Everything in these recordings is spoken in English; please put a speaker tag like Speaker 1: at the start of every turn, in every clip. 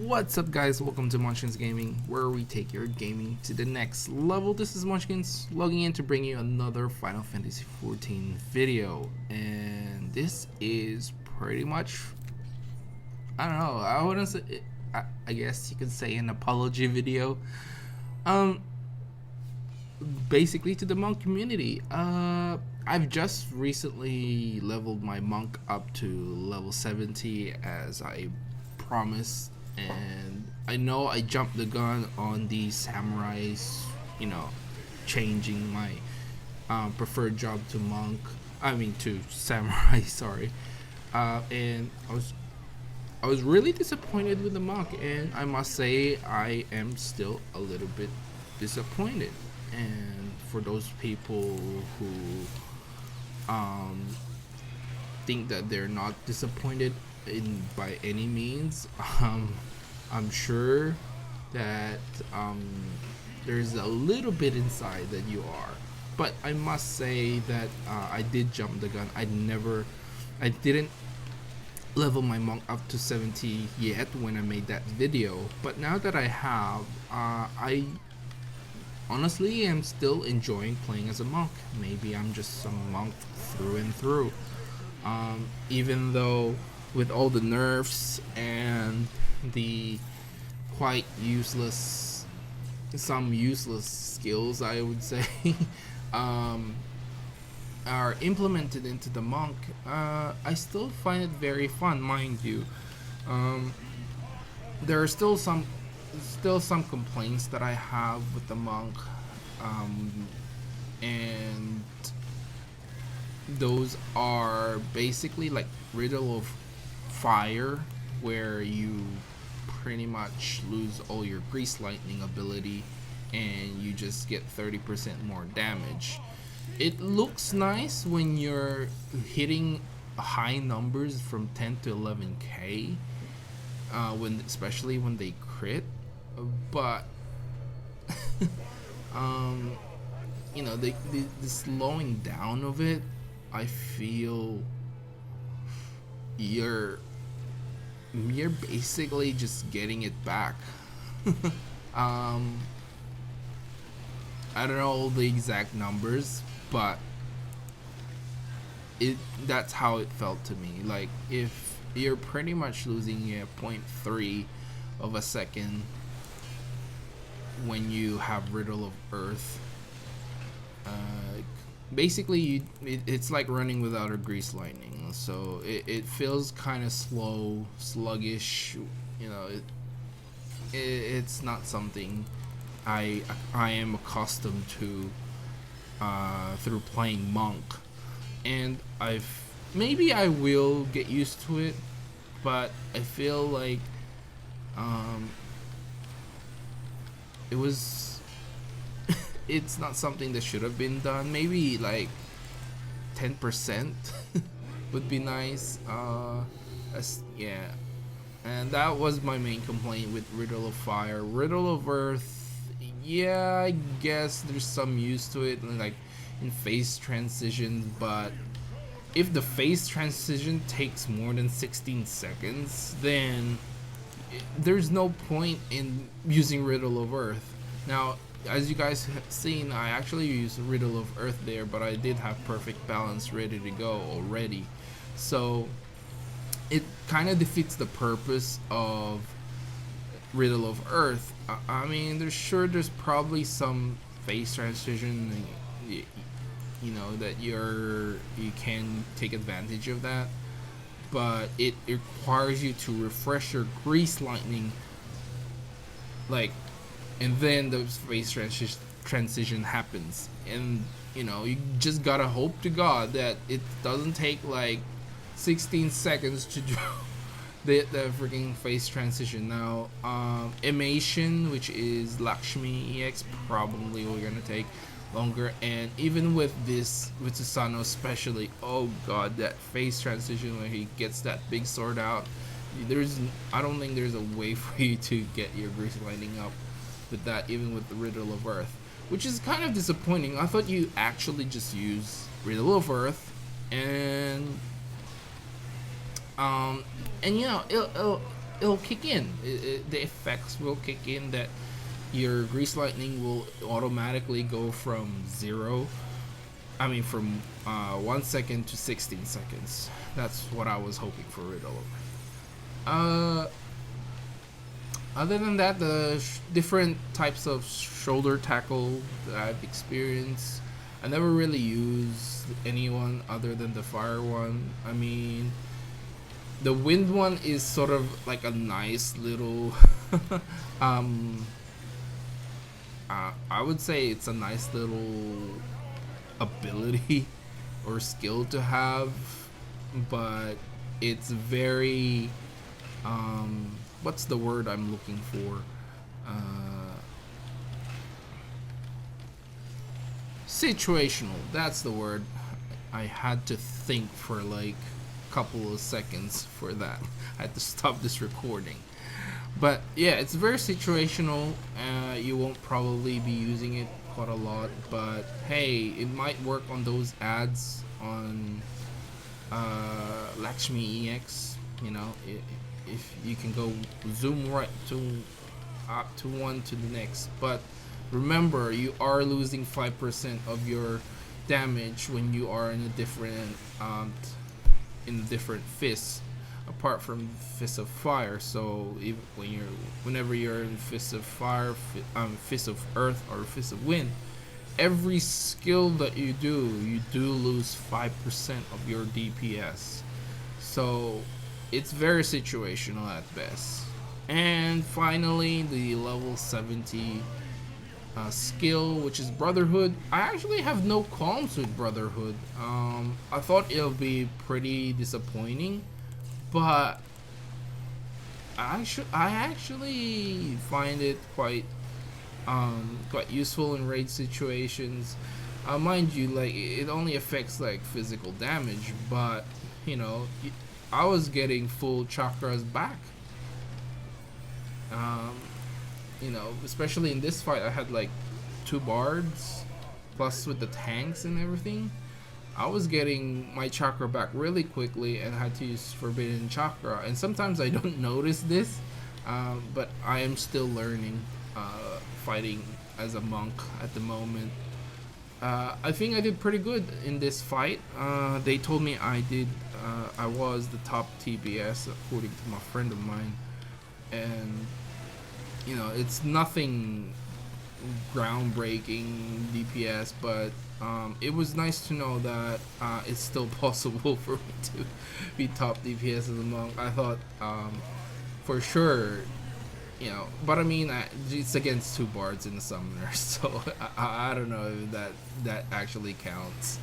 Speaker 1: What's up guys, welcome to Munchkins Gaming, where we take your gaming to the next level. This is Munchkins logging in to bring you another Final Fantasy XIV video, and this is pretty much, I don't know, I wouldn't say, I guess you could say an apology video, basically to the monk community. I've just recently leveled my monk up to level 70 as I promised, and I know I jumped the gun on the samurais, you know, changing my preferred job to monk, to samurai, sorry, and I was really disappointed with the monk, and I must say I am still a little bit disappointed. And for those people who think that they're not disappointed by any means, I'm sure that there's a little bit inside that you are. But I must say that I did jump the gun. I didn't level my monk up to 70 yet when I made that video, but now that I have, I honestly am still enjoying playing as a monk. Maybe I'm just a monk through and through, even though with all the nerfs and the quite useless, some useless skills, I would say, are implemented into the monk, I still find it very fun, mind you. There are still some complaints that I have with the monk, and those are basically like Riddle of Fire, where you pretty much lose all your grease lightning ability and you just get 30% more damage. It looks nice when you're hitting high numbers from 10 to 11k, especially when they crit, but you know, the slowing down of it, I feel you're basically just getting it back. I don't know the exact numbers, but that's how it felt to me. Like, if you're pretty much losing a 0.3 of a second when you have Riddle of Earth, basically it's like running without a grease lightning. So it feels kind of slow, sluggish, you know. It's not something I am accustomed to through playing monk, and maybe I will get used to it, but I feel like it was it's not something that should have been done. Maybe like 10% would be nice. Yeah, and that was my main complaint with Riddle of Fire. Riddle of Earth, yeah, I guess there's some use to it, like in phase transition, but if the phase transition takes more than 16 seconds, then there's no point in using Riddle of Earth. Now, as you guys have seen, I actually used Riddle of Earth there, but I did have Perfect Balance ready to go already, so it kind of defeats the purpose of Riddle of Earth. I mean, there's probably some phase transition, you know, that you can take advantage of that, but it requires you to refresh your grease lightning, like, and then the phase transition happens, and you know, you just gotta hope to God that it doesn't take like 16 seconds to do the freaking phase transition. Now, Emation, which is Lakshmi EX, probably we're gonna take longer, and even with Susano especially, oh god, that phase transition when he gets that big sword out, I don't think there's a way for you to get your grease lining up with that, even with the Riddle of Earth. which is kind of disappointing. I thought you actually just use Riddle of Earth, and um, and you know it'll kick in. The effects will kick in that your Grease Lightning will automatically go from zero. I mean, from 1 second to 16 seconds. That's what I was hoping for Riddle. Other than that, the different types of shoulder tackle that I've experienced, I never really used anyone other than the fire one. I mean, the wind one is sort of like a nice little I would say it's a nice little ability or skill to have, but it's very what's the word I'm looking for? Situational. That's the word. I had to think for like a couple of seconds for that. I had to stop this recording. But yeah, it's very situational. You won't probably be using it quite a lot, but hey, it might work on those ads on Lakshmi EX. You know, if you can go zoom right to up to one to the next. But remember, you are losing 5% of your damage when you are in a different fist, apart from Fist of Fire. So whenever you're in Fist of Fire, Fist of Earth, or Fist of Wind, every skill that you do lose 5% of your DPS. So it's very situational at best. And finally, the level 70 skill, which is Brotherhood. I actually have no qualms with Brotherhood. I thought it'll be pretty disappointing, but I actually find it quite useful in raid situations. Mind you, like, it only affects like physical damage, but you know, I was getting full chakras back. You know, especially in this fight, I had like 2 bards, plus with the tanks and everything. I was getting my chakra back really quickly and had to use Forbidden Chakra. And sometimes I don't notice this, but I am still learning fighting as a monk at the moment. I think I did pretty good in this fight. They told me I was the top TPS according to my friend of mine, and you know, it's nothing groundbreaking DPS, but it was nice to know that it's still possible for me to be top DPS as a monk. I thought for sure, you know, but I mean, it's against 2 bards in the summoner, so I don't know if that actually counts.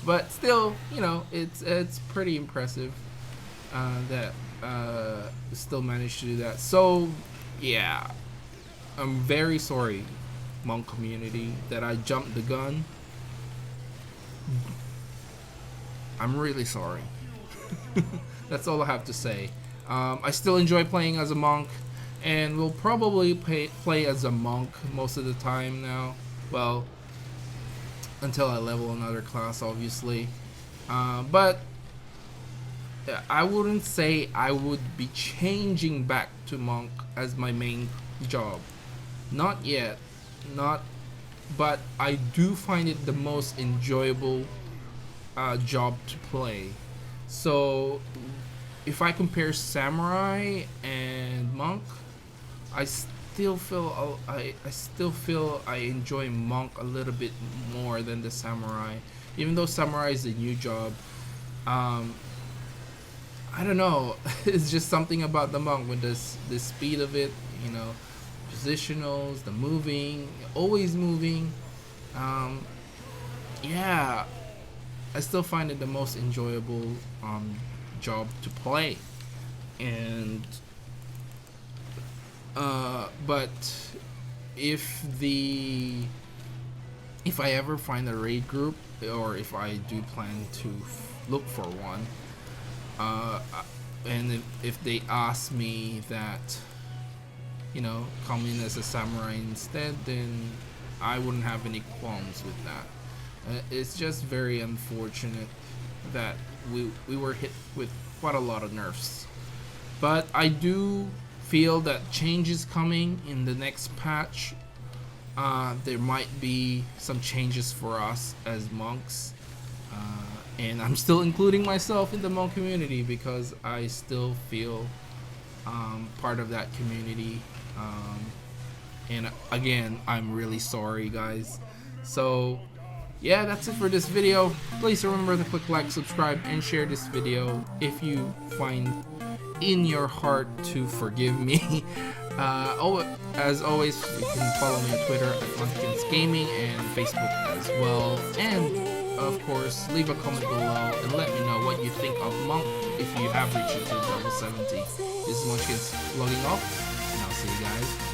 Speaker 1: But still, you know, it's pretty impressive that still managed to do that. So yeah, I'm very sorry, monk community, that I jumped the gun. I'm really sorry. That's all I have to say. I still enjoy playing as a monk, and will probably play as a monk most of the time now. Well, until I level another class, obviously. But I wouldn't say I would be changing back to monk as my main job. Not yet. But I do find it the most enjoyable job to play. So if I compare samurai and monk, I still feel I enjoy monk a little bit more than the samurai, even though samurai is a new job. I don't know. It's just something about the monk with the speed of it, you know, positionals, the moving, always moving. Yeah, I still find it the most enjoyable job to play. And but if I ever find a raid group, or if I do plan to look for one, and if they ask me that, you know, come in as a samurai instead, then I wouldn't have any qualms with that. It's just very unfortunate that we were hit with quite a lot of nerfs. But I do feel that change is coming in the next patch. There might be some changes for us as monks. And I'm still including myself in the monk community because I still feel part of that community. And again, I'm really sorry, guys. So yeah, that's it for this video. Please remember to click like, subscribe, and share this video if you find in your heart to forgive me. As always, you can follow me on Twitter at Monkins Gaming and Facebook as well. And of course, leave a comment below and let me know what you think of Monk if you have reached it to level 70. This is Monkins logging off, and I'll see you guys